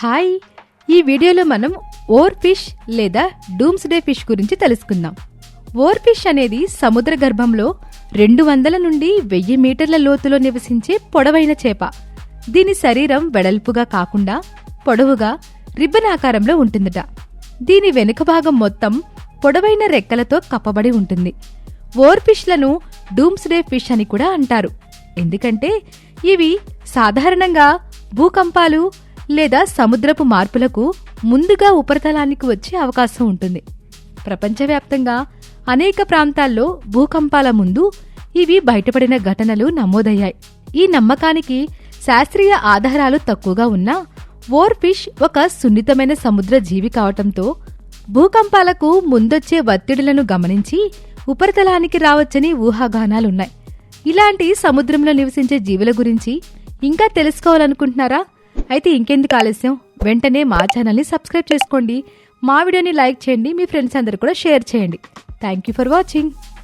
Hi, ఈ వీడియోలో మనం ఓర్ ఫిష్ లేదా డూమ్స్డే ఫిష్ గురించి తెలుసుకుందాం. ఓర్ ఫిష్ అనేది సముద్ర గర్భంలో 200 నుండి 1000 మీటర్ల లోతులో నివసించే పొడవైన చేప. దీని శరీరం వెడల్పుగా కాకుండా పొడవుగా రిబ్బన్ ఆకారంలో ఉంటుందట. దీని వెనుక భాగం మొత్తం పొడవైన రెక్కలతో కప్పబడి ఉంటుంది. ఓర్ ఫిష్లను డూమ్స్డే ఫిష్ అని కూడా అంటారు. ఎందుకంటే ఇవి సాధారణంగా భూకంపాలు లేదా సముద్రపు మార్పులకు ముందుగా ఉపరితలానికి వచ్చే అవకాశం ఉంటుంది. ప్రపంచవ్యాప్తంగా అనేక ప్రాంతాల్లో భూకంపాల ముందు ఇవి బయటపడిన ఘటనలు నమోదయ్యాయి. ఈ నమ్మకానికి శాస్త్రీయ ఆధారాలు తక్కువగా ఉన్నా ఓర్ ఫిష్ ఒక సున్నితమైన సముద్ర జీవి కావటంతో భూకంపాలకు ముందొచ్చే ఒత్తిడులను గమనించి ఉపరితలానికి రావచ్చని ఊహాగానాలున్నాయి. ఇలాంటి సముద్రంలో నివసించే జీవుల గురించి ఇంకా తెలుసుకోవాలనుకుంటున్నారా? అయితే ఇంకెందుకు ఆలస్యం, వెంటనే మా ఛానల్ని సబ్స్క్రైబ్ చేసుకోండి. మా వీడియోని లైక్ చేయండి, మీ ఫ్రెండ్స్ అందరూ కూడా షేర్ చేయండి. Thank you for watching.